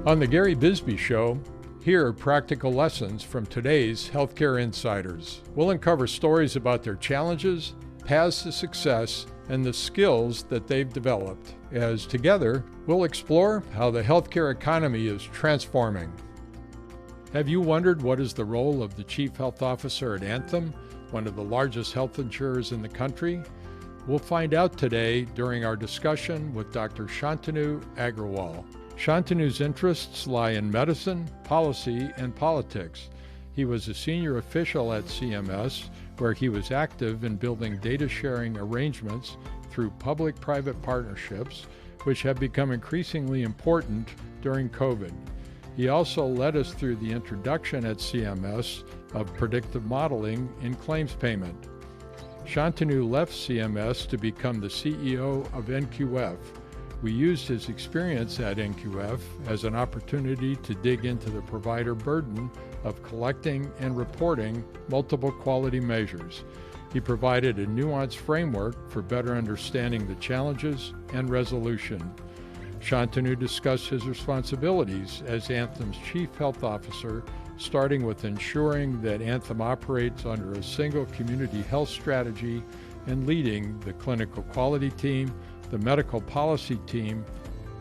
On the Gary Bisbee Show, here are practical lessons from today's healthcare insiders. We'll uncover stories about their challenges, paths to success, and the skills that they've developed, as together we'll explore how the healthcare economy is transforming. Have you wondered what is the role of the Chief Health Officer at Anthem, one of the largest health insurers in the country? We'll find out today during our discussion with Dr. Shantanu Agrawal. Shantanu's interests lie in medicine, policy, and politics. He was a senior official at CMS, where he was active in building data-sharing arrangements through public-private partnerships, which have become increasingly important during COVID. He also led us through the introduction at CMS of predictive modeling in claims payment. Shantanu left CMS to become the CEO of NQF. We used his experience at NQF as an opportunity to dig into the provider burden of collecting and reporting multiple quality measures. He provided a nuanced framework for better understanding the challenges and resolution. Shantanu discussed his responsibilities as Anthem's Chief Health Officer, starting with ensuring that Anthem operates under a single community health strategy and leading the clinical quality team, the medical policy team,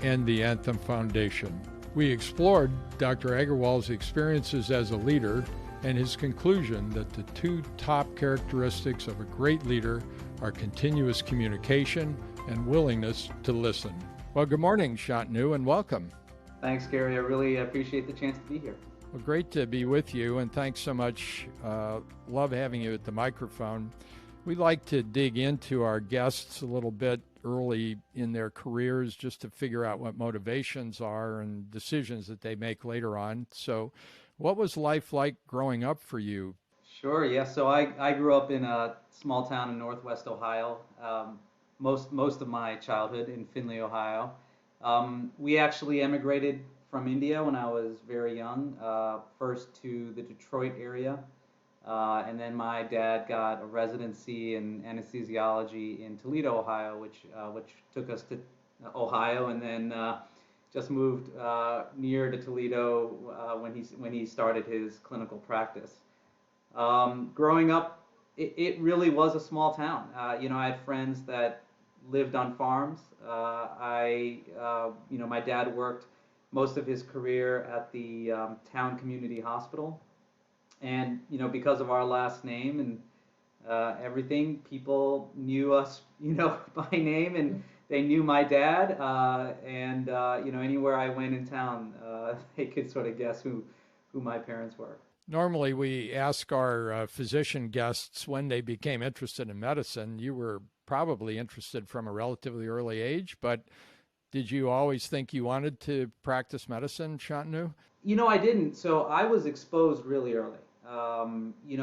and the Anthem Foundation. We explored Dr. Agrawal's experiences as a leader and his conclusion that the two top characteristics of a great leader are continuous communication and willingness to listen. Well, good morning, Shantanu, and welcome. Thanks, Gary. I really appreciate the chance to be here. Well, great to be with you, and thanks so much. Love having you at the microphone. We like to dig into our guests a little bit early in their careers just to figure out what motivations are and decisions that they make later on. So what was life like growing up for you? Sure, yeah. So I grew up in a small town in Northwest Ohio, most of my childhood in Findlay, Ohio. We actually emigrated from India when I was very young, first to the Detroit area. And then my dad got a residency in anesthesiology in Toledo, Ohio, which took us to Ohio, and then just moved near to Toledo when he started his clinical practice. Growing up, it really was a small town. I had friends that lived on farms. My dad worked most of his career at the town community hospital. And, because of our last name and everything, people knew us, by name, and they knew my dad. Anywhere I went in town, they could sort of guess who my parents were. Normally, we ask our physician guests when they became interested in medicine. You were probably interested from a relatively early age, but did you always think you wanted to practice medicine, Shantanu? I didn't. So I was exposed really early.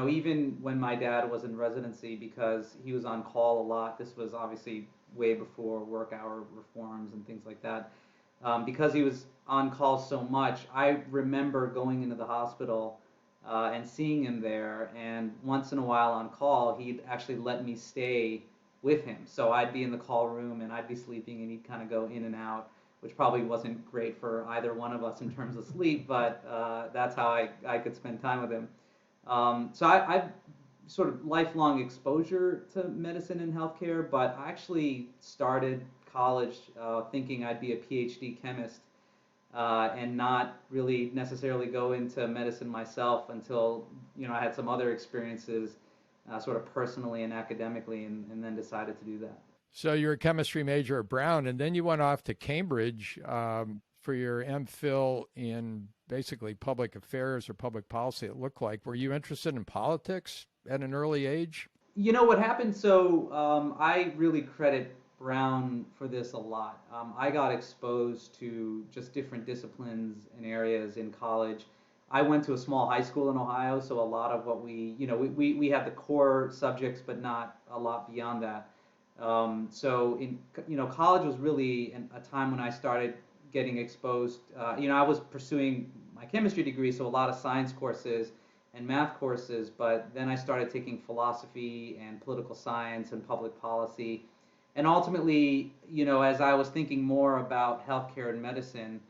Even when my dad was in residency, because he was on call a lot. This was obviously way before work hour reforms and things like that. Because he was on call so much, I remember going into the hospital and seeing him there. And once in a while on call, he'd actually let me stay with him. So I'd be in the call room and I'd be sleeping, and he'd kind of go in and out, which probably wasn't great for either one of us in terms of sleep, but that's how I could spend time with him. So I've sort of lifelong exposure to medicine and healthcare, but I actually started college thinking I'd be a PhD chemist and not really necessarily go into medicine myself until I had some other experiences sort of personally and academically, and then decided to do that. So you're a chemistry major at Brown, and then you went off to Cambridge for your MPhil in basically public affairs or public policy, it looked like. Were you interested in politics at an early age? What happened, so I really credit Brown for this a lot. I got exposed to just different disciplines and areas in college. I went to a small high school in Ohio, so a lot of what we had the core subjects, but not a lot beyond that. College was really a time when I started getting exposed. I was pursuing my chemistry degree, so a lot of science courses and math courses, but then I started taking philosophy and political science and public policy. And ultimately, as I was thinking more about healthcare and medicine,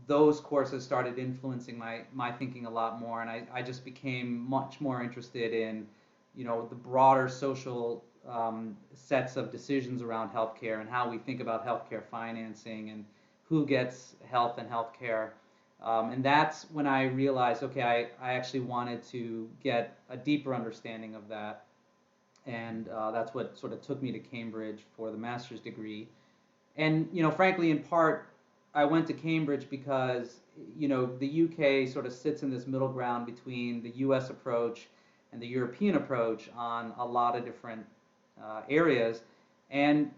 those courses started influencing my thinking a lot more, and I just became much more interested in, the broader social sets of decisions around healthcare and how we think about healthcare financing and who gets health and healthcare. And that's when I realized, okay, I actually wanted to get a deeper understanding of that. And that's what sort of took me to Cambridge for the master's degree. And frankly, in part, I went to Cambridge because the UK sort of sits in this middle ground between the US approach and the European approach on a lot of different areas. And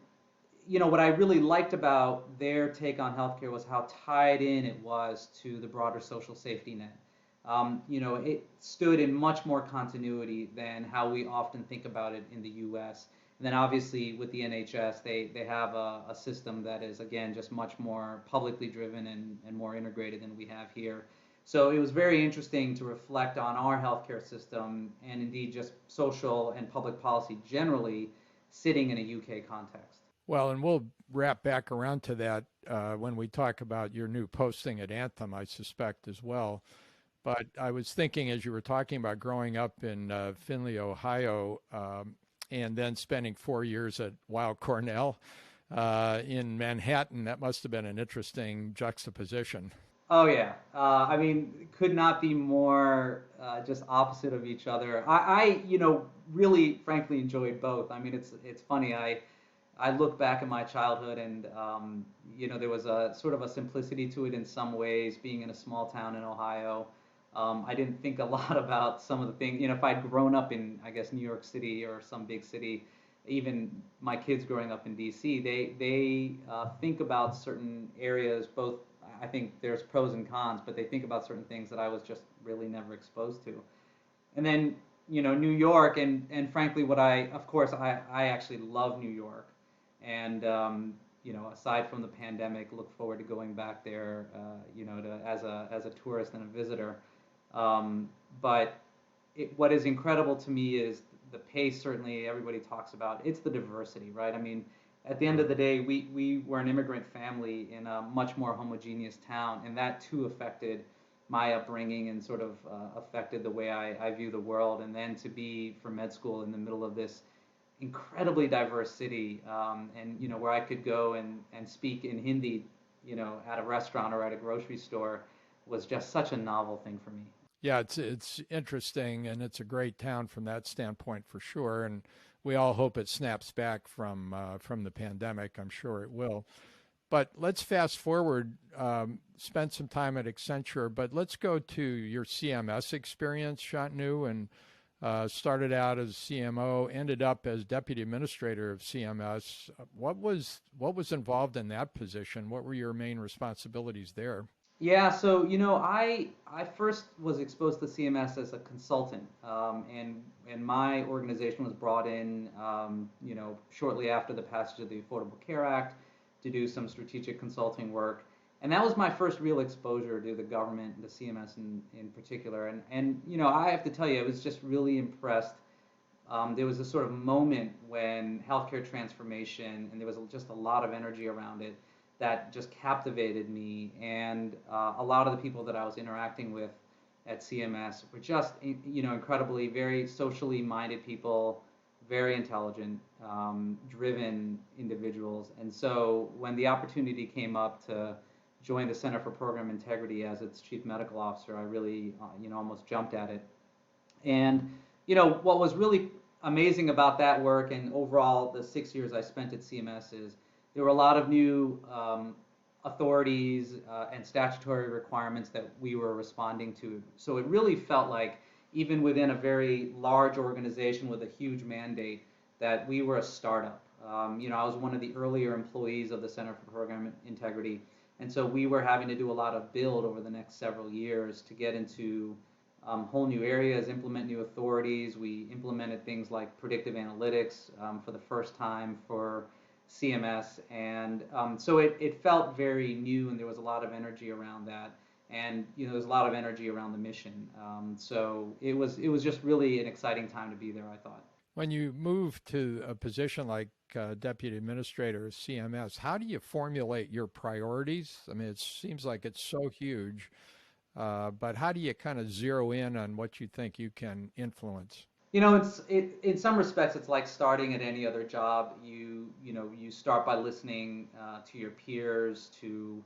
what I really liked about their take on healthcare was how tied in it was to the broader social safety net. It stood in much more continuity than how we often think about it in the U.S. And then obviously with the NHS, they have a system that is, again, just much more publicly driven and more integrated than we have here. So it was very interesting to reflect on our healthcare system and indeed just social and public policy generally sitting in a UK context. Well, and we'll wrap back around to that when we talk about your new posting at Anthem, I suspect, as well. But I was thinking as you were talking about growing up in Findlay, Ohio, and then spending 4 years at Weill Cornell in Manhattan, that must have been an interesting juxtaposition. Oh yeah, I mean, could not be more just opposite of each other. I really, frankly, enjoyed both. I mean, it's funny. I look back at my childhood, and there was a sort of a simplicity to it in some ways, being in a small town in Ohio. I didn't think a lot about some of the things. If I'd grown up in, I guess, New York City or some big city, even my kids growing up in D.C., they think about certain areas. Both, I think there's pros and cons, but they think about certain things that I was just really never exposed to. And then New York, and frankly, of course, I actually love New York, and aside from the pandemic, look forward to going back there, as a tourist and a visitor. Um, but what is incredible to me is the pace. Certainly, everybody talks about it's the diversity, right? I mean, at the end of the day, we were an immigrant family in a much more homogeneous town, and that too affected my upbringing and sort of affected the way I view the world. And then to be for med school in the middle of this incredibly diverse city, and where I could go and speak in Hindi, at a restaurant or at a grocery store, was just such a novel thing for me. Yeah, it's interesting, and it's a great town from that standpoint for sure. And we all hope it snaps back from the pandemic. I'm sure it will. But let's fast forward. Spent some time at Accenture, but let's go to your CMS experience, Shantanu, and started out as CMO, ended up as deputy administrator of CMS. What was involved in that position? What were your main responsibilities there? Yeah, so I first was exposed to CMS as a consultant, and my organization was brought in, shortly after the passage of the Affordable Care Act to do some strategic consulting work, and that was my first real exposure to the government, the CMS in particular, and I have to tell you, I was just really impressed. There was a sort of moment when healthcare transformation, and there was just a lot of energy around it that just captivated me. And a lot of the people that I was interacting with at CMS were just, incredibly very socially minded people, very intelligent, driven individuals. And so when the opportunity came up to join the Center for Program Integrity as its chief medical officer, I really, almost jumped at it. And what was really amazing about that work and overall the 6 years I spent at CMS is there were a lot of new authorities and statutory requirements that we were responding to. So it really felt like, even within a very large organization with a huge mandate, that we were a startup. I was one of the earlier employees of the Center for Program Integrity, and so we were having to do a lot of build over the next several years to get into whole new areas, implement new authorities. We implemented things like predictive analytics for the first time for CMS, and so it felt very new, and there was a lot of energy around that, and there's a lot of energy around the mission. So it was just really an exciting time to be there, I thought. When you move to a position like Deputy Administrator of CMS, how do you formulate your priorities? I mean, it seems like it's so huge, but how do you kind of zero in on what you think you can influence? In some respects, it's like starting at any other job. You start by listening to your peers, to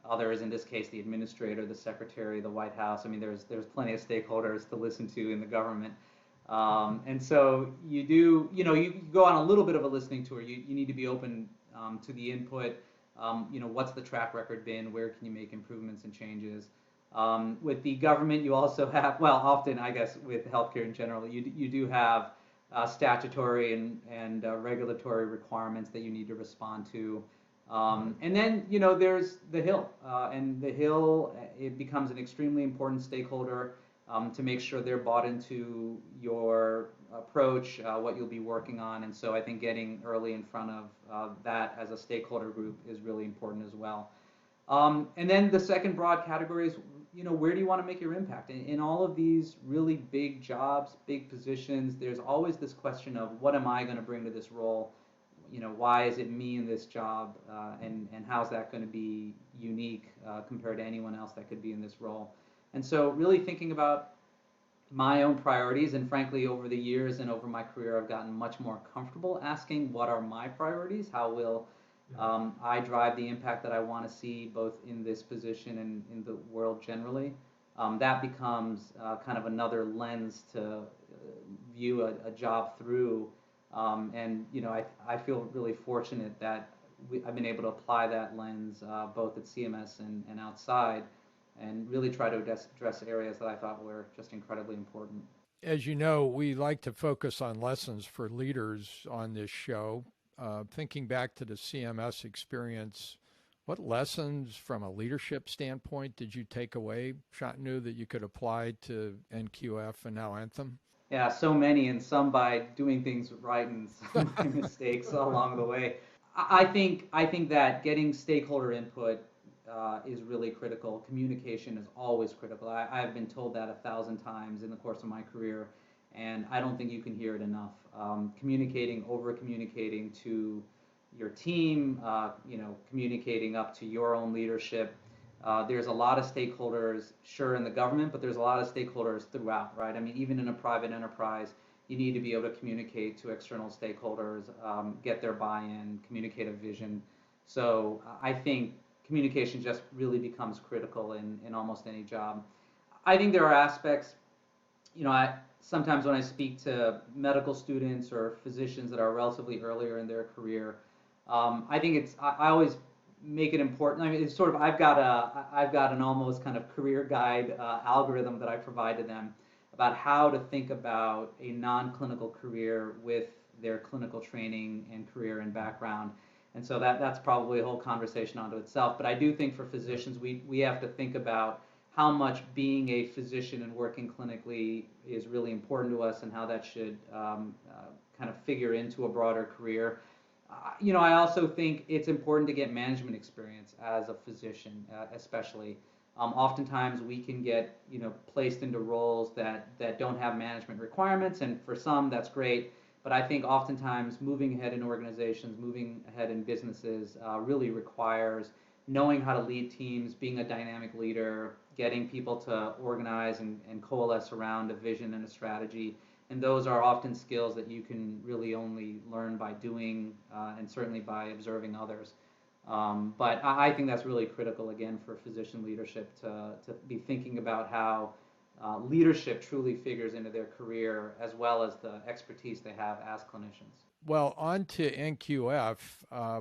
others. In this case, the administrator, the secretary, the White House. I mean, there's plenty of stakeholders to listen to in the government, and so you go on a little bit of a listening tour. You need to be open to the input. What's the track record been? Where can you make improvements and changes? With the government, you also have, well, often, I guess, with healthcare in general, you do have statutory and regulatory requirements that you need to respond to. And then, there's the Hill. And the Hill, it becomes an extremely important stakeholder to make sure they're bought into your approach, what you'll be working on. And so I think getting early in front of that as a stakeholder group is really important as well. And then the second broad category is, where do you want to make your impact? In all of these really big jobs, big positions, there's always this question of what am I going to bring to this role? Why is it me in this job? And how's that going to be unique compared to anyone else that could be in this role? And so really thinking about my own priorities, and frankly, over the years and over my career, I've gotten much more comfortable asking what are my priorities? How will I drive the impact that I want to see both in this position and in the world generally? That becomes kind of another lens to view a job through. I feel really fortunate that I've been able to apply that lens both at CMS and outside, and really try to address areas that I thought were just incredibly important. As you know, we like to focus on lessons for leaders on this show. Thinking back to the CMS experience, what lessons from a leadership standpoint did you take away, Shantanu, that you could apply to NQF and now Anthem? Yeah, so many, and some by doing things right and some by mistakes along the way. I think that getting stakeholder input is really critical. Communication is always critical. I've been told that 1,000 times in the course of my career, and I don't think you can hear it enough. Communicating, over communicating to your team, communicating up to your own leadership. There's a lot of stakeholders, sure, in the government, but there's a lot of stakeholders throughout, right? I mean, even in a private enterprise, you need to be able to communicate to external stakeholders, get their buy-in, communicate a vision. So I think communication just really becomes critical in almost any job. I think there are aspects, sometimes when I speak to medical students or physicians that are relatively earlier in their career, I think I always make it important. I mean, it's sort of I've got an almost kind of career guide algorithm that I provide to them about how to think about a non-clinical career with their clinical training and career and background. And so that's probably a whole conversation onto itself. But I do think for physicians, we have to think about how much being a physician and working clinically is really important to us, and how that should kind of figure into a broader career. I also think it's important to get management experience as a physician, especially. Oftentimes we can get placed into roles that don't have management requirements, and for some that's great. But I think oftentimes moving ahead in organizations, moving ahead in businesses, really requires knowing how to lead teams, being a dynamic leader, getting people to organize and coalesce around a vision and a strategy. And those are often skills that you can really only learn by doing, and certainly by observing others. But I think that's really critical, again, for physician leadership to be thinking about how leadership truly figures into their career, as well as the expertise they have as clinicians. Well, on to NQF.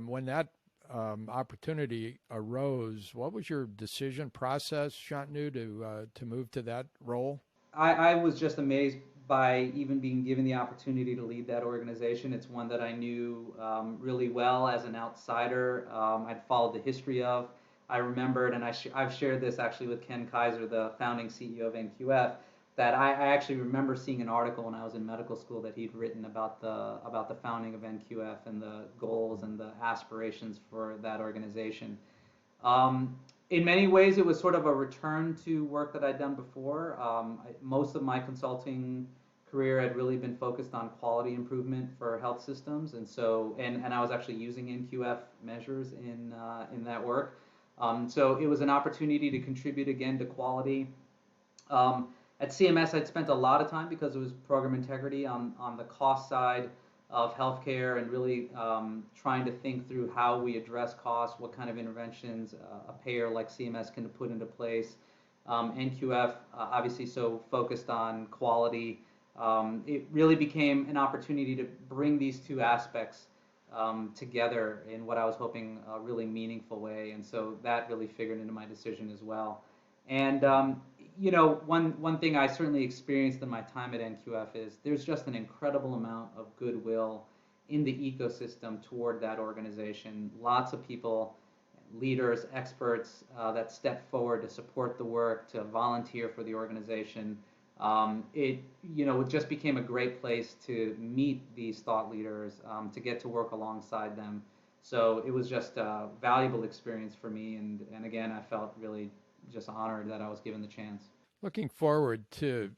When that opportunity arose, what was your decision process, Shantanu, to move to that role? I was just amazed by even being given the opportunity to lead that organization. It's one that I knew really well as an outsider. I'd followed the history of. I remembered, and I've shared this actually with Ken Kaiser, the founding CEO of NQF, that I actually remember seeing an article when I was in medical school that he'd written about the founding of NQF and the goals and the aspirations for that organization. In many ways, it was sort of a return to work that I'd done before. Most of my consulting career had really been focused on quality improvement for health systems, and so and I was actually using NQF measures in that work. So it was an opportunity to contribute again to quality. At CMS, I'd spent a lot of time because it was program integrity on the cost side of healthcare and really trying to think through how we address costs, what kind of interventions a payer like CMS can put into place. NQF, obviously so focused on quality. It really became an opportunity to bring these two aspects together in what I was hoping a really meaningful way. And so that really figured into my decision as well. And one thing I certainly experienced in my time at NQF is there's just an incredible amount of goodwill in the ecosystem toward that organization. Lots of people, leaders, experts that step forward to support the work, to volunteer for the organization. It just became a great place to meet these thought leaders, to get to work alongside them. So it was just a valuable experience for me, and again, I felt really just honored that I was given the chance. Looking forward to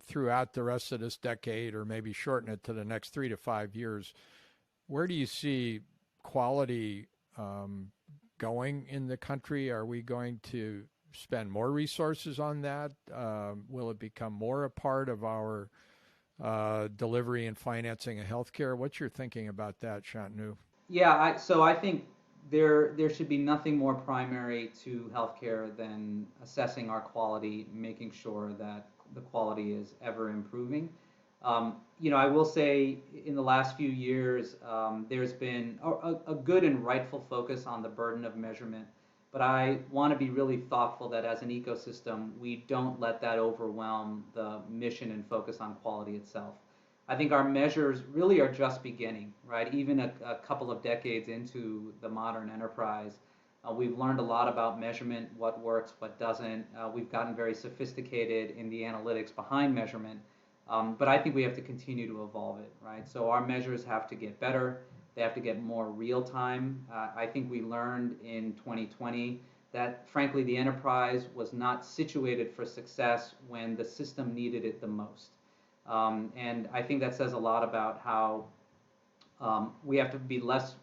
throughout the rest of this decade, or maybe shorten it to the next 3 to 5 years, where do you see quality going in the country? Are we going to spend more resources on that? Will it become more a part of our delivery and financing of healthcare? What's your thinking about that, Shantanu? Yeah, so I think there should be nothing more primary to healthcare than assessing our quality, making sure that the quality is ever improving. I will say in the last few years, there's been a good and rightful focus on the burden of measurement, but I want to be really thoughtful that as an ecosystem, we don't let that overwhelm the mission and focus on quality itself. I think our measures really are just beginning, right? Even a couple of decades into the modern enterprise, we've learned a lot about measurement, what works, what doesn't. We've gotten very sophisticated in the analytics behind measurement, but I think we have to continue to evolve it, right? So our measures have to get better. They have to get more real time. I think we learned in 2020 that, frankly, the enterprise was not situated for success when the system needed it the most. And I think that says a lot about how we have to be less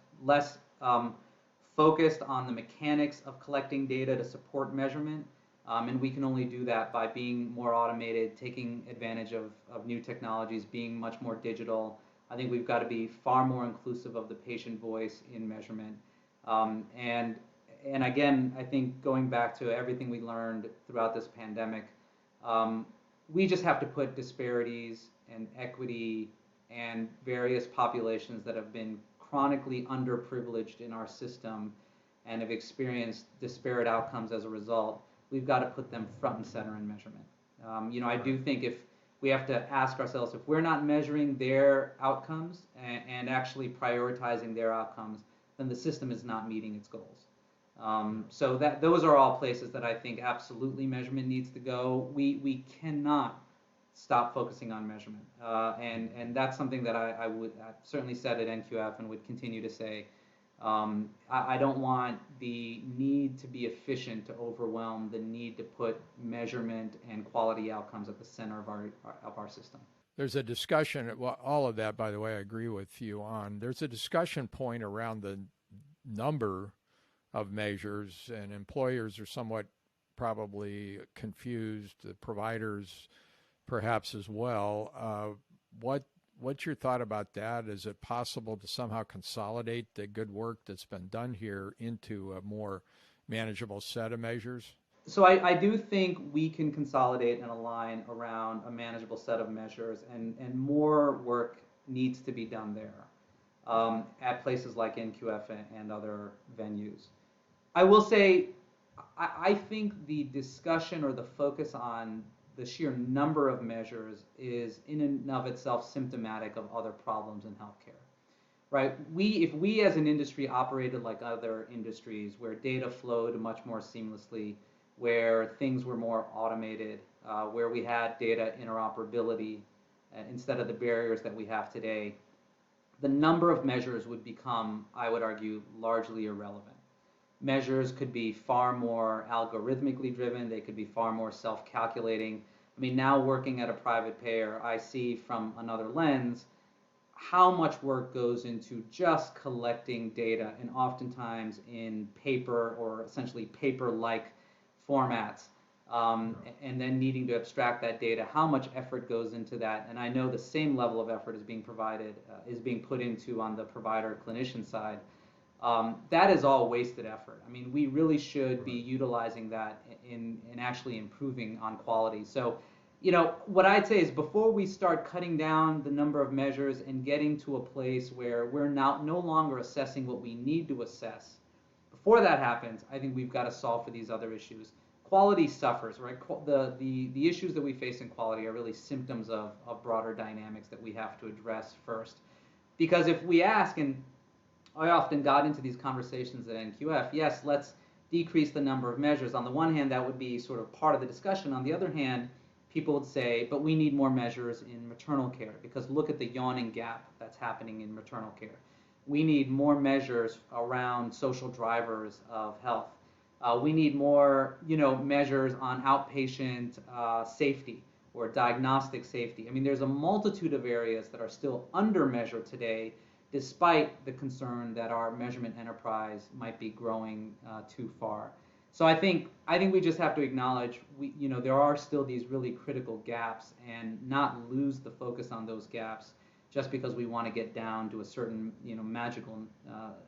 focused on the mechanics of collecting data to support measurement. And we can only do that by being more automated, taking advantage of new technologies, being much more digital. I think we've got to be far more inclusive of the patient voice in measurement. And again, I think going back to everything we learned throughout this pandemic, we just have to put disparities and equity and various populations that have been chronically underprivileged in our system and have experienced disparate outcomes as a result. We've got to put them front and center in measurement. I do think if we have to ask ourselves, if we're not measuring their outcomes and actually prioritizing their outcomes, then the system is not meeting its goals. So those are all places that I think absolutely measurement needs to go. We cannot stop focusing on measurement, and that's something that I certainly said at NQF and would continue to say. I don't want the need to be efficient to overwhelm the need to put measurement and quality outcomes at the center of our system. There's a discussion, well, all of that, by the way, I agree with you on. There's a discussion point around the number of measures, and employers are somewhat probably confused, the providers perhaps as well. What's your thought about that? Is it possible to somehow consolidate the good work that's been done here into a more manageable set of measures? So I do think we can consolidate and align around a manageable set of measures, and more work needs to be done there at places like NQF and other venues. I will say, I think the discussion or the focus on the sheer number of measures is in and of itself symptomatic of other problems in healthcare, right? If we as an industry operated like other industries where data flowed much more seamlessly, where things were more automated, where we had data interoperability instead of the barriers that we have today, the number of measures would become, I would argue, largely irrelevant. Measures could be far more algorithmically driven, they could be far more self-calculating. I mean, now working at a private payer, I see from another lens how much work goes into just collecting data, and oftentimes in paper or essentially paper-like formats, and then needing to abstract that data, how much effort goes into that. And I know the same level of effort is being provided, is being put into on the provider clinician side. That is all wasted effort. I mean, we really should be utilizing that in actually improving on quality. So, what I'd say is before we start cutting down the number of measures and getting to a place where we're now no longer assessing what we need to assess, before that happens, I think we've got to solve for these other issues. Quality suffers, right? The issues that we face in quality are really symptoms of broader dynamics that we have to address first. Because if we ask, and I often got into these conversations at NQF, yes, let's decrease the number of measures. On the one hand, that would be sort of part of the discussion. On the other hand, people would say, but we need more measures in maternal care because look at the yawning gap that's happening in maternal care. We need more measures around social drivers of health. We need more, measures on outpatient safety or diagnostic safety. I mean, there's a multitude of areas that are still under measured today, despite the concern that our measurement enterprise might be growing too far. So I think we just have to acknowledge there are still these really critical gaps and not lose the focus on those gaps just because we want to get down to a certain magical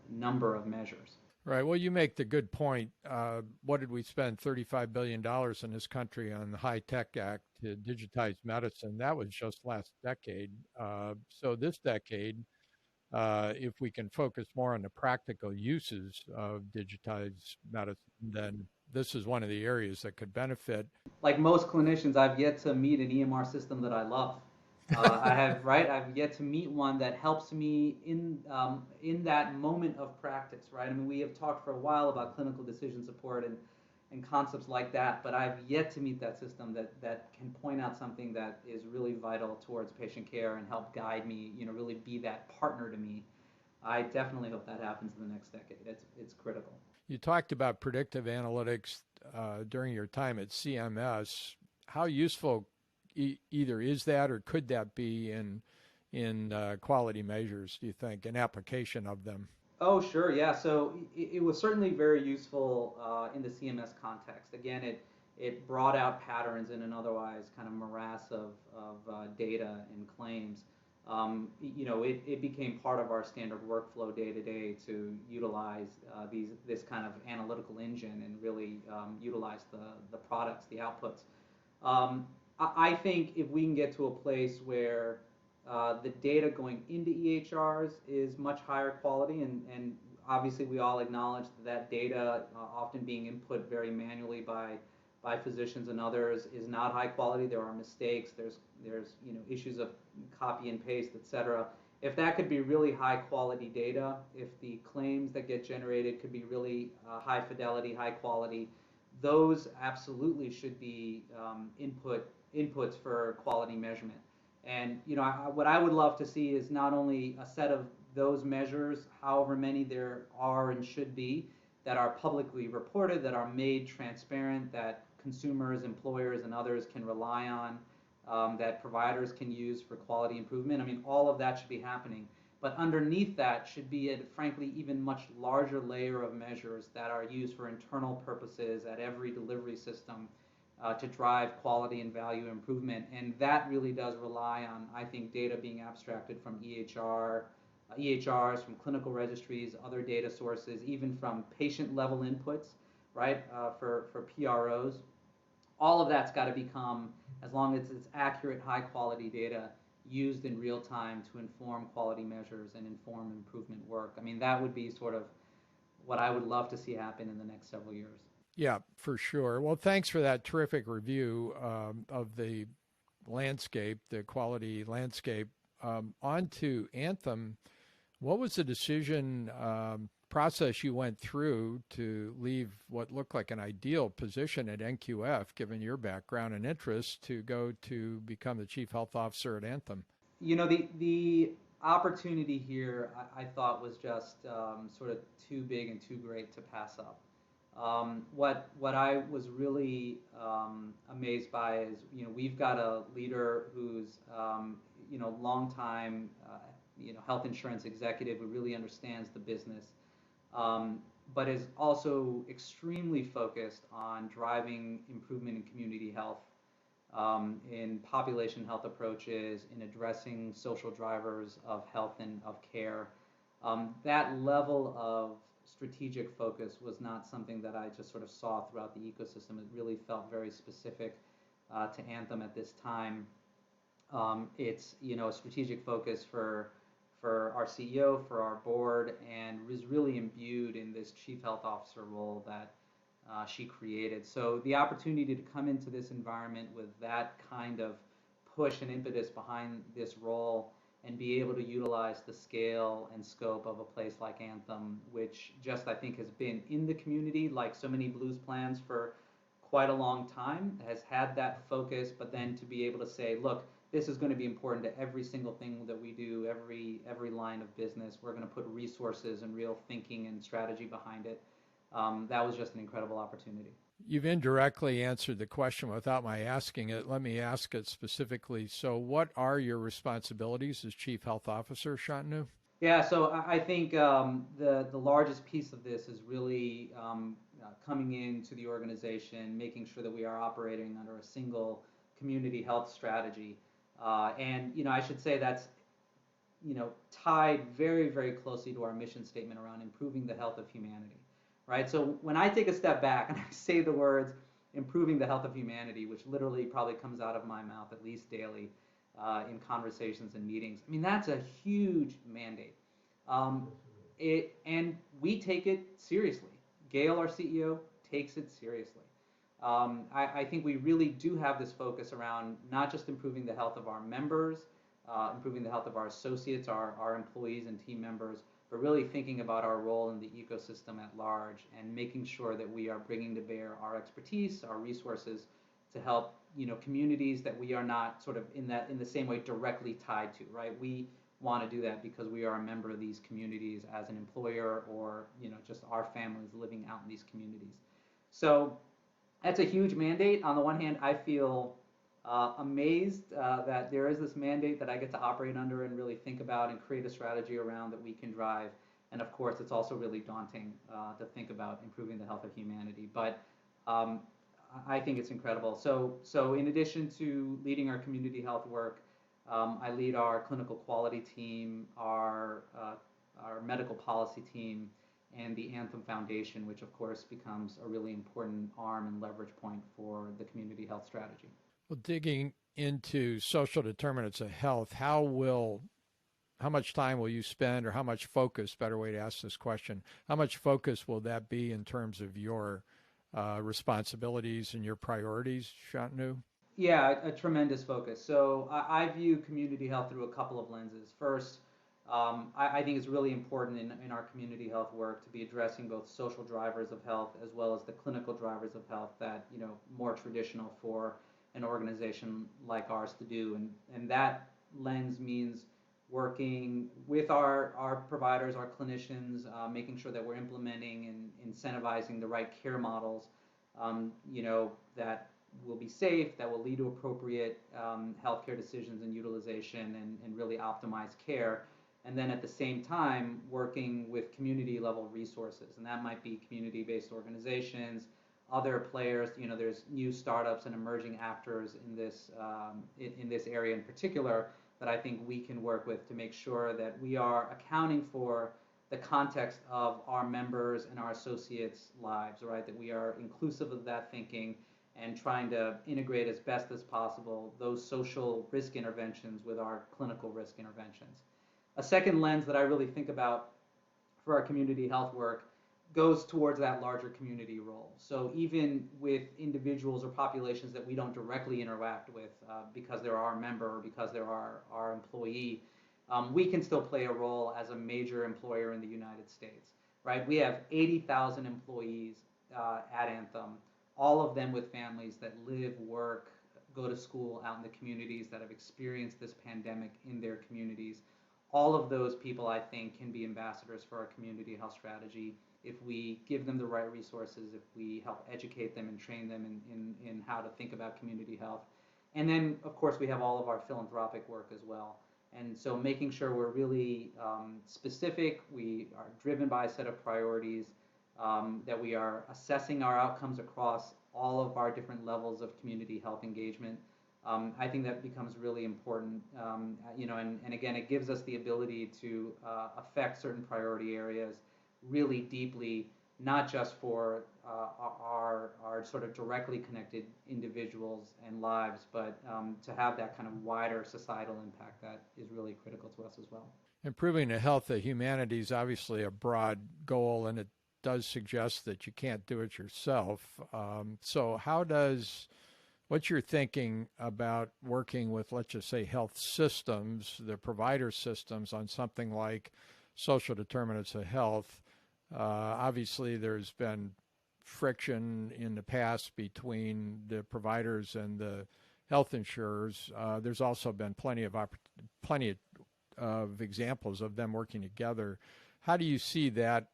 number of measures. Right. Well, you make the good point. What did we spend $35 billion in this country on the High Tech Act to digitize medicine? That was just last decade. So this decade, if we can focus more on the practical uses of digitized medicine, then this is one of the areas that could benefit. Like most clinicians, I've yet to meet an EMR system that I love. I've yet to meet one that helps me in that moment of practice, right? I mean, we have talked for a while about clinical decision support and concepts like that, but I've yet to meet that system that can point out something that is really vital towards patient care and help guide me, really be that partner to me. I definitely hope that happens in the next decade. It's critical. You talked about predictive analytics during your time at CMS. How useful either is that or could that be in quality measures, do you think, an application of them? Oh, sure, yeah. So it was certainly very useful in the CMS context. Again, it brought out patterns in an otherwise kind of morass of data and claims. It became part of our standard workflow day to day to utilize this kind of analytical engine and really utilize the products, the outputs. I think if we can get to a place where the data going into EHRs is much higher quality, and obviously we all acknowledge that data often being input very manually by physicians and others is not high quality. There are mistakes. There's issues of copy and paste, etc. If that could be really high quality data, if the claims that get generated could be really high fidelity, high quality, those absolutely should be inputs for quality measurement. And what I would love to see is not only a set of those measures, however many there are and should be, that are publicly reported, that are made transparent, that consumers, employers, and others can rely on, that providers can use for quality improvement. I mean, all of that should be happening. But underneath that should be a, frankly, even much larger layer of measures that are used for internal purposes at every delivery system to drive quality and value improvement. And that really does rely on, I think, data being abstracted from EHRs, from clinical registries, other data sources, even from patient-level inputs, right, for PROs. All of that's got to become, as long as it's accurate, high-quality data, used in real time to inform quality measures and inform improvement work. I mean, that would be sort of what I would love to see happen in the next several years. Yeah, for sure. Well, thanks for that terrific review of the landscape, the quality landscape. On to Anthem. What was the decision process you went through to leave what looked like an ideal position at NQF, given your background and interest, to go to become the Chief Health Officer at Anthem? The opportunity here, I thought, was just sort of too big and too great to pass up. What I was really amazed by is, we've got a leader who's, long time, health insurance executive who really understands the business, um, but is also extremely focused on driving improvement in community health, in population health approaches, in addressing social drivers of health and of care. That level of strategic focus was not something that I just sort of saw throughout the ecosystem. It really felt very specific to Anthem at this time. It's a strategic focus for our CEO, for our board, and was really imbued in this chief health officer role that she created. So the opportunity to come into this environment with that kind of push and impetus behind this role and be able to utilize the scale and scope of a place like Anthem, which just I think has been in the community like so many Blues plans for quite a long time, has had that focus, but then to be able to say, look, this is going to be important to every single thing that we do, every line of business. We're going to put resources and real thinking and strategy behind it. That was just an incredible opportunity. You've indirectly answered the question without my asking it. Let me ask it specifically. So what are your responsibilities as Chief Health Officer, Shantanu? Yeah, so I think the largest piece of this is really coming into the organization, making sure that we are operating under a single community health strategy. And I should say that's tied very, very closely to our mission statement around improving the health of humanity, right? So when I take a step back and I say the words improving the health of humanity, which literally probably comes out of my mouth at least daily in conversations and meetings, I mean, that's a huge mandate. And we take it seriously. Gail, our CEO, takes it seriously. I think we really do have this focus around not just improving the health of our members, improving the health of our associates, our employees and team members, but really thinking about our role in the ecosystem at large and making sure that we are bringing to bear our expertise, our resources to help communities that we are not sort of in the same way directly tied to, right? We want to do that because we are a member of these communities as an employer or just our families living out in these communities. So that's a huge mandate. On the one hand, I feel amazed that there is this mandate that I get to operate under and really think about and create a strategy around that we can drive. And of course, it's also really daunting to think about improving the health of humanity. But I think it's incredible. So in addition to leading our community health work, I lead our clinical quality team, our medical policy team, and the Anthem Foundation, which of course becomes a really important arm and leverage point for the community health strategy. Well, digging into social determinants of health, how much time will you spend, or how much focus, better way to ask this question, how much focus will that be in terms of your responsibilities and your priorities, Shantanu? Yeah, a tremendous focus. So I view community health through a couple of lenses. First, I think it's really important in our community health work to be addressing both social drivers of health as well as the clinical drivers of health that more traditional for an organization like ours to do. And that lens means working with our providers, our clinicians, making sure that we're implementing and incentivizing the right care models, that will be safe, that will lead to appropriate healthcare decisions and utilization and really optimize care. And then at the same time, working with community level resources. And that might be community-based organizations, other players. There's new startups and emerging actors in this area in particular that I think we can work with to make sure that we are accounting for the context of our members and our associates' lives, right? That we are inclusive of that thinking and trying to integrate as best as possible those social risk interventions with our clinical risk interventions. A second lens that I really think about for our community health work goes towards that larger community role. So even with individuals or populations that we don't directly interact with because they're our member or because they're our employee, we can still play a role as a major employer in the United States, right? We have 80,000 employees at Anthem, all of them with families that live, work, go to school out in the communities, that have experienced this pandemic in their communities. All of those people, I think, can be ambassadors for our community health strategy if we give them the right resources, if we help educate them and train them in how to think about community health. And then, of course, we have all of our philanthropic work as well. And so making sure we're really specific, we are driven by a set of priorities, that we are assessing our outcomes across all of our different levels of community health engagement. I think that becomes really important, and again, it gives us the ability to affect certain priority areas really deeply, not just for our sort of directly connected individuals and lives, but to have that kind of wider societal impact that is really critical to us as well. Improving the health of humanity is obviously a broad goal, and it does suggest that you can't do it yourself. So what's your thinking about working with, let's just say, health systems, the provider systems, on something like social determinants of health? Obviously, there's been friction in the past between the providers and the health insurers. There's also been plenty of examples of them working together. How do you see that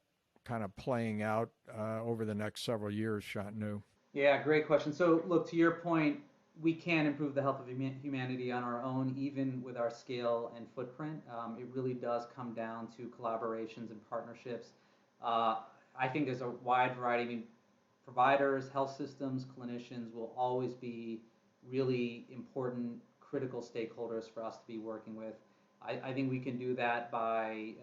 kind of playing out over the next several years, Shantanu? Yeah, great question. So look, to your point, we can improve the health of humanity on our own, even with our scale and footprint. It really does come down to collaborations and partnerships. I think there's a wide variety. I mean, providers, health systems, clinicians will always be really important, critical stakeholders for us to be working with. I think we can do that by,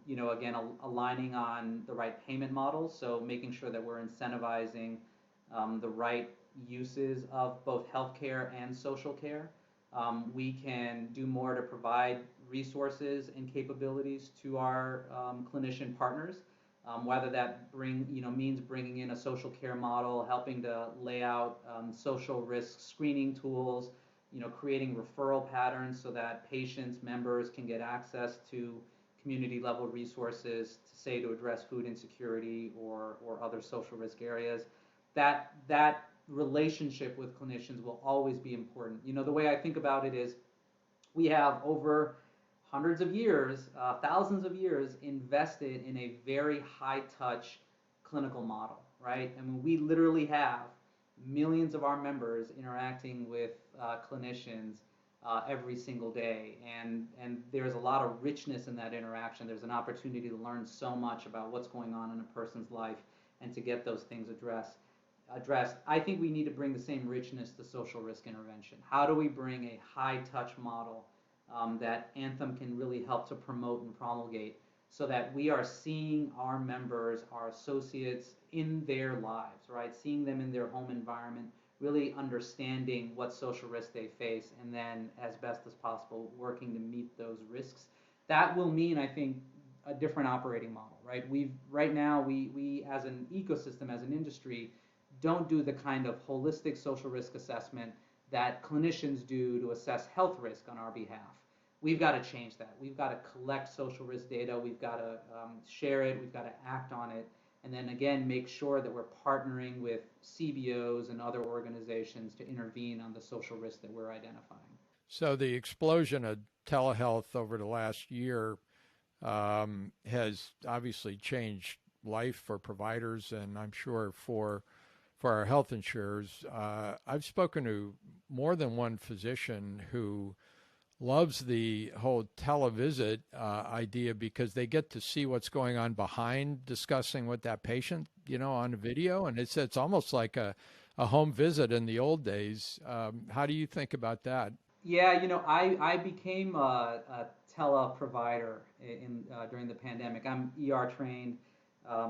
again, aligning on the right payment models. So making sure that we're incentivizing the right uses of both healthcare and social care. We can do more to provide resources and capabilities to our clinician partners, whether that means bringing in a social care model, helping to lay out social risk screening tools, creating referral patterns so that patients, members can get access to community level resources to address food insecurity or other social risk areas. That relationship with clinicians will always be important. The way I think about it is we have over hundreds of years, thousands of years invested in a very high touch clinical model, right? I mean, we literally have millions of our members interacting with clinicians every single day, and there's a lot of richness in that interaction. There's an opportunity to learn so much about what's going on in a person's life and to get those things addressed. I think we need to bring the same richness to social risk intervention. How do we bring a high touch model that Anthem can really help to promote and promulgate, so that we are seeing our members, our associates in their lives, right? Seeing them in their home environment, really understanding what social risks they face, and then as best as possible working to meet those risks. That will mean, I think, a different operating model, right? Right now we as an ecosystem, as an industry, don't do the kind of holistic social risk assessment that clinicians do to assess health risk on our behalf. We've got to change that. We've got to collect social risk data. We've got to share it. We've got to act on it. And then again, make sure that we're partnering with CBOs and other organizations to intervene on the social risk that we're identifying. So the explosion of telehealth over the last year has obviously changed life for providers, and I'm sure for our health insurers. I've spoken to more than one physician who loves the whole televisit idea, because they get to see what's going on behind discussing with that patient, on a video. And it's almost like a home visit in the old days. How do you think about that? Yeah, I became a tele provider during the pandemic. I'm ER trained.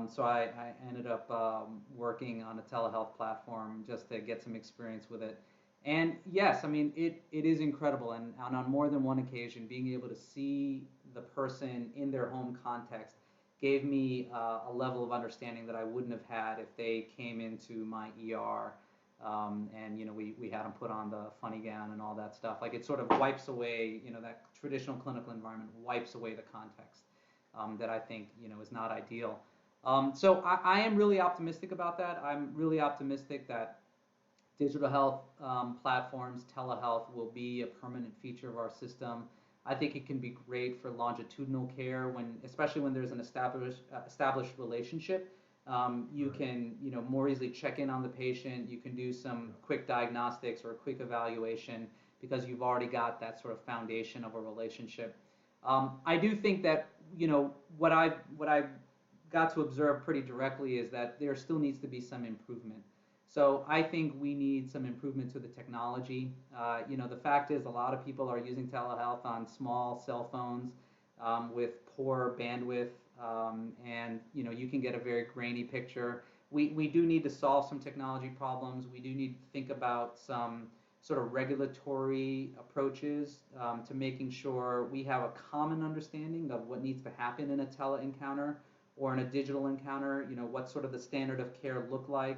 So I ended up working on a telehealth platform just to get some experience with it. And yes, I mean, it is incredible. And on more than one occasion, being able to see the person in their home context gave me a level of understanding that I wouldn't have had if they came into my ER and, we had them put on the funny gown and all that stuff. Like, it sort of wipes away, that traditional clinical environment wipes away the context that I think, is not ideal. So I am really optimistic about that. I'm really optimistic that digital health platforms, telehealth, will be a permanent feature of our system. I think it can be great for longitudinal care, especially when there's an established relationship You can, more easily check in on the patient. You can do some quick diagnostics or a quick evaluation because you've already got that sort of foundation of a relationship. I do think that, what I got to observe pretty directly is that there still needs to be some improvement. So I think we need some improvement to the technology. The fact is a lot of people are using telehealth on small cell phones with poor bandwidth, and you can get a very grainy picture. We do need to solve some technology problems. We do need to think about some sort of regulatory approaches to making sure we have a common understanding of what needs to happen in a tele encounter or in a digital encounter. What sort of the standard of care look like.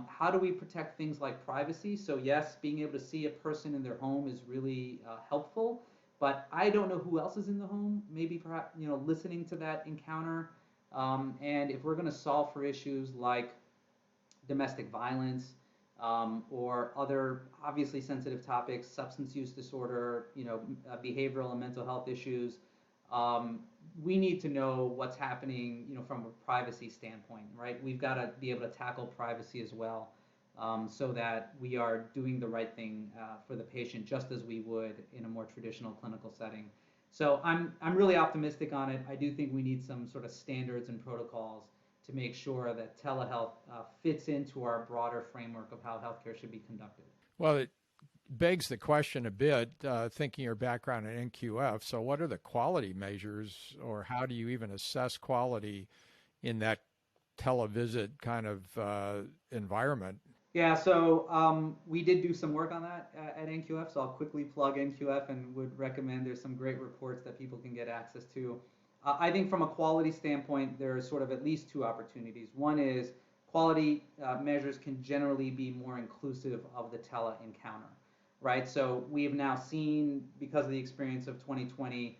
How do we protect things like privacy? So yes, being able to see a person in their home is really helpful, but I don't know who else is in the home. Maybe perhaps listening to that encounter, and if we're going to solve for issues like domestic violence, or other obviously sensitive topics, substance use disorder, behavioral and mental health issues. We need to know what's happening, from a privacy standpoint, right? We've got to be able to tackle privacy as well, so that we are doing the right thing for the patient, just as we would in a more traditional clinical setting. So I'm really optimistic on it. I do think we need some sort of standards and protocols to make sure that telehealth fits into our broader framework of how healthcare should be conducted. Well, it begs the question a bit, thinking your background in NQF. So, what are the quality measures, or how do you even assess quality in that televisit kind of environment? Yeah, so we did do some work on that at NQF. So I'll quickly plug NQF and would recommend there's some great reports that people can get access to. I think from a quality standpoint, there are sort of at least two opportunities. One is quality measures can generally be more inclusive of the tele encounter, right? So we have now seen, because of the experience of 2020,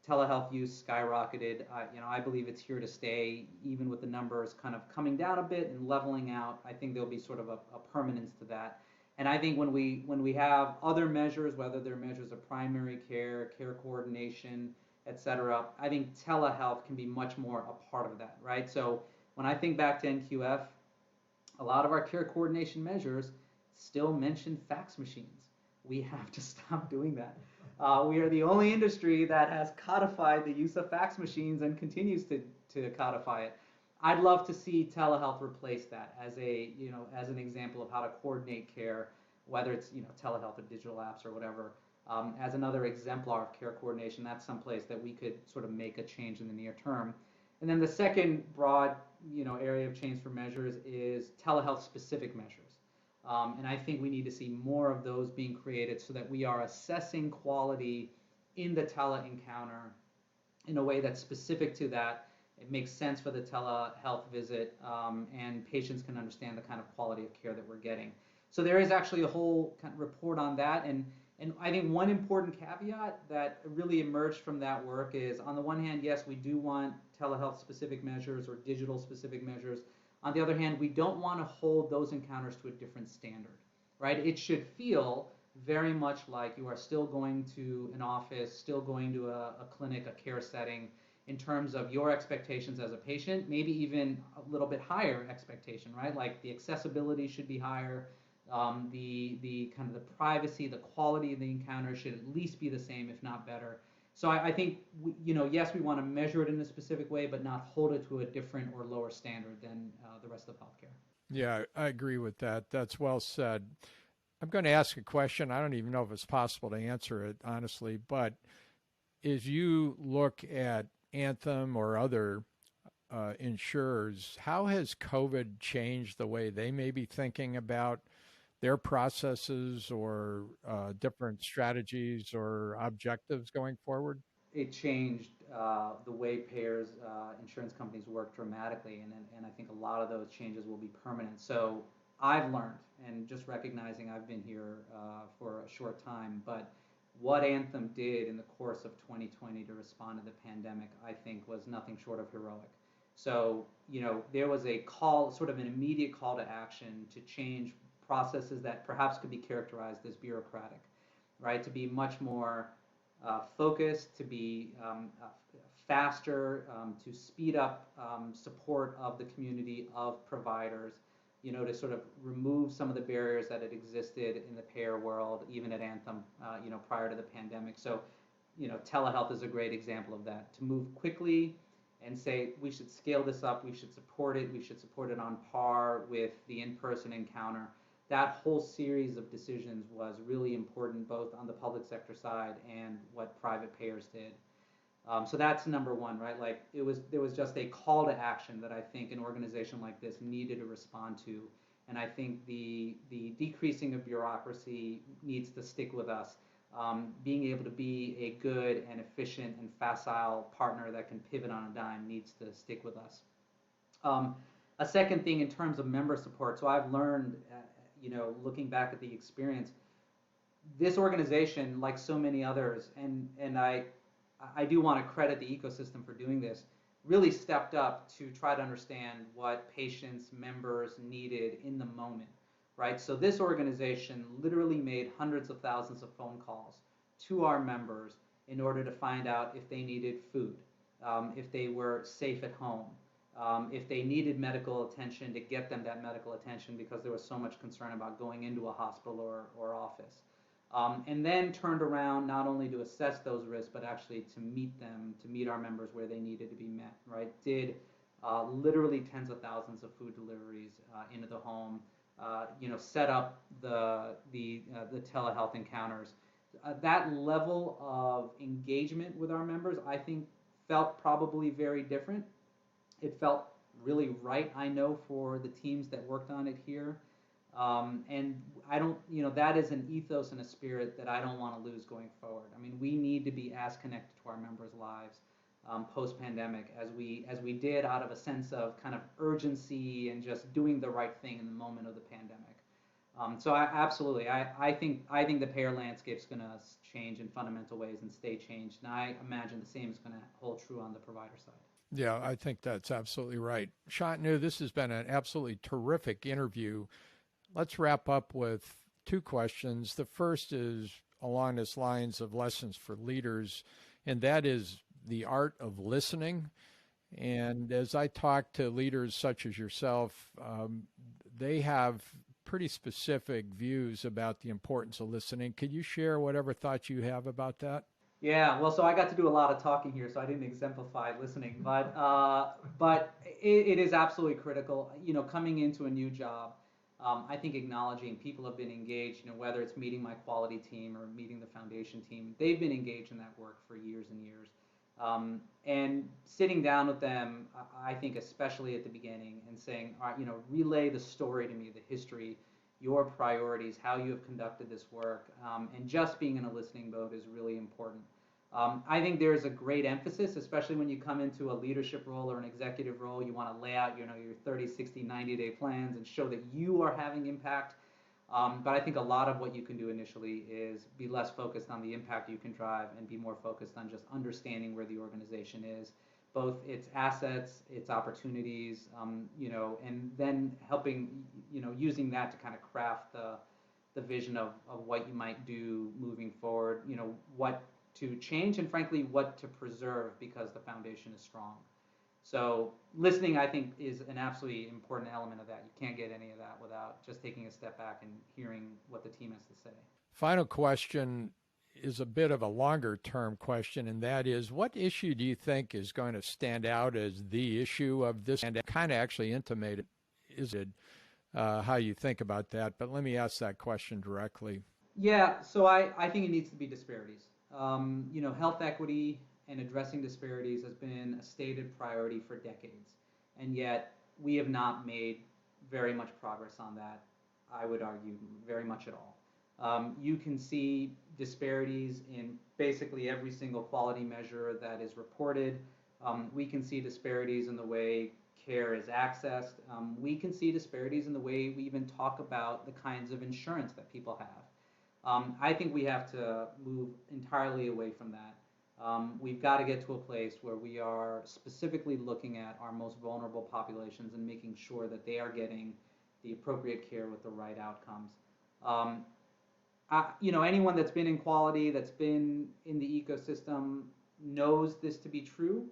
telehealth use skyrocketed. I believe it's here to stay, even with the numbers kind of coming down a bit and leveling out. I think there'll be sort of a permanence to that. And I think when we have other measures, whether they're measures of primary care, care coordination, et cetera, I think telehealth can be much more a part of that, right? So when I think back to NQF, a lot of our care coordination measures still mention fax machines. We have to stop doing that. We are the only industry that has codified the use of fax machines and continues to codify it. I'd love to see telehealth replace that as as an example of how to coordinate care, whether it's telehealth or digital apps or whatever. As another exemplar of care coordination, that's someplace that we could sort of make a change in the near term. And then the second broad area of change for measures is telehealth specific measures. And I think we need to see more of those being created so that we are assessing quality in the tele encounter in a way that's specific to that. It makes sense for the telehealth visit, and patients can understand the kind of quality of care that we're getting. So there is actually a whole kind of report on that. And I think one important caveat that really emerged from that work is, on the one hand, yes, we do want telehealth specific measures or digital specific measures. On the other hand, we don't want to hold those encounters to a different standard, right? It should feel very much like you are still going to an office, still going to a clinic, a care setting, in terms of your expectations as a patient, maybe even a little bit higher expectation, right? Like the accessibility should be higher. The kind of the privacy, the quality of the encounter should at least be the same, if not better. So I think yes, we want to measure it in a specific way, but not hold it to a different or lower standard than the rest of healthcare. Yeah, I agree with that. That's well said. I'm going to ask a question. I don't even know if it's possible to answer it, honestly, but as you look at Anthem or other insurers, how has COVID changed the way they may be thinking about their processes or different strategies or objectives going forward? It changed the way payers, insurance companies work dramatically, and I think a lot of those changes will be permanent. So I've learned, and just recognizing I've been here for a short time, but what Anthem did in the course of 2020 to respond to the pandemic, I think, was nothing short of heroic. So, there was a call, sort of an immediate call to action to change processes that perhaps could be characterized as bureaucratic, right? To be much more focused, to be faster, to speed up support of the community of providers, to sort of remove some of the barriers that had existed in the payer world, even at Anthem, prior to the pandemic. So, telehealth is a great example of that. To move quickly and say, we should scale this up, we should support it on par with the in-person encounter. That whole series of decisions was really important, both on the public sector side and what private payers did. So that's number one, right? Like there was just a call to action that I think an organization like this needed to respond to. And I think the decreasing of bureaucracy needs to stick with us. Being able to be a good and efficient and facile partner that can pivot on a dime needs to stick with us. A second thing in terms of member support, so I've learned, looking back at the experience, this organization, like so many others, and I do want to credit the ecosystem for doing this, really stepped up to try to understand what patients, members needed in the moment, right? So this organization literally made hundreds of thousands of phone calls to our members in order to find out if they needed food, if they were safe at home, if they needed medical attention, to get them that medical attention because there was so much concern about going into a hospital or office. And then turned around not only to assess those risks, but actually to meet our members where they needed to be met, right? Did literally tens of thousands of food deliveries into the home, set up the telehealth encounters. That level of engagement with our members, I think, felt probably very different. It felt really right, I know, for the teams that worked on it here. And I don't, that is an ethos and a spirit that I don't want to lose going forward. I mean, we need to be as connected to our members' lives post-pandemic as we did, out of a sense of kind of urgency and just doing the right thing in the moment of the pandemic. So I think the payer landscape is going to change in fundamental ways and stay changed. And I imagine the same is going to hold true on the provider side. Yeah, I think that's absolutely right. Shantanu, this has been an absolutely terrific interview. Let's wrap up with two questions. The first is along this lines of lessons for leaders, and that is the art of listening. And as I talk to leaders such as yourself, they have pretty specific views about the importance of listening. Could you share whatever thoughts you have about that? Yeah, well, so I got to do a lot of talking here, so I didn't exemplify listening, but it is absolutely critical. Coming into a new job, I think acknowledging people have been engaged, whether it's meeting my quality team or meeting the foundation team, they've been engaged in that work for years and years. And sitting down with them, I think especially at the beginning, and saying, all right, relay the story to me, the history, your priorities, how you have conducted this work, and just being in a listening mode is really important. I think there's a great emphasis, especially when you come into a leadership role or an executive role. You want to lay out, your 30, 60, 90-day plans and show that you are having impact. But I think a lot of what you can do initially is be less focused on the impact you can drive and be more focused on just understanding where the organization is, both its assets, its opportunities, and then helping, using that to kind of craft the vision of what you might do moving forward, what to change and frankly what to preserve because the foundation is strong. So listening, I think, is an absolutely important element of that. You can't get any of that without just taking a step back and hearing what the team has to say. Final question is a bit of a longer term question, and that is, what issue do you think is going to stand out as the issue of this? And kind of actually intimated, is it how you think about that? But let me ask that question directly. Yeah, so I think it needs to be disparities. Health equity and addressing disparities has been a stated priority for decades, and yet we have not made very much progress on that, I would argue, very much at all. You can see disparities in basically every single quality measure that is reported. We can see disparities in the way care is accessed. We can see disparities in the way we even talk about the kinds of insurance that people have. I think we have to move entirely away from that. We've got to get to a place where we are specifically looking at our most vulnerable populations and making sure that they are getting the appropriate care with the right outcomes. Anyone that's been in quality, that's been in the ecosystem, knows this to be true,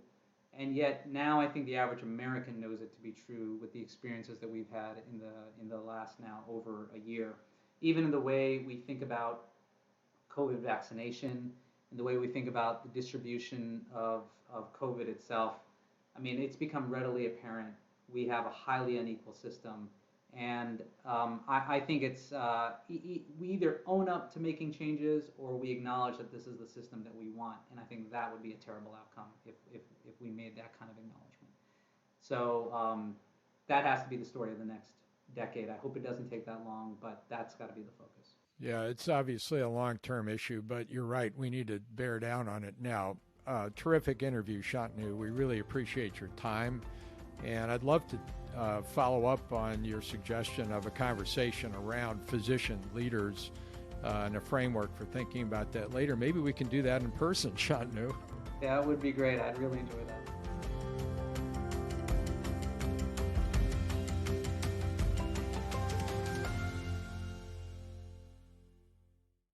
and yet now I think the average American knows it to be true with the experiences that we've had in the last now over a year. Even in the way we think about COVID vaccination and the way we think about the distribution of COVID itself, I mean, it's become readily apparent we have a highly unequal system. And I think it's we either own up to making changes or we acknowledge that this is the system that we want. And I think that would be a terrible outcome if we made that kind of acknowledgement. So that has to be the story of the next decade. I hope it doesn't take that long, but that's got to be the focus. Yeah, it's obviously a long-term issue, but you're right. We need to bear down on it now. Terrific interview, Shantanu. We really appreciate your time. And I'd love to follow up on your suggestion of a conversation around physician leaders and a framework for thinking about that later. Maybe we can do that in person, Shantanu. Yeah, it would be great. I'd really enjoy that.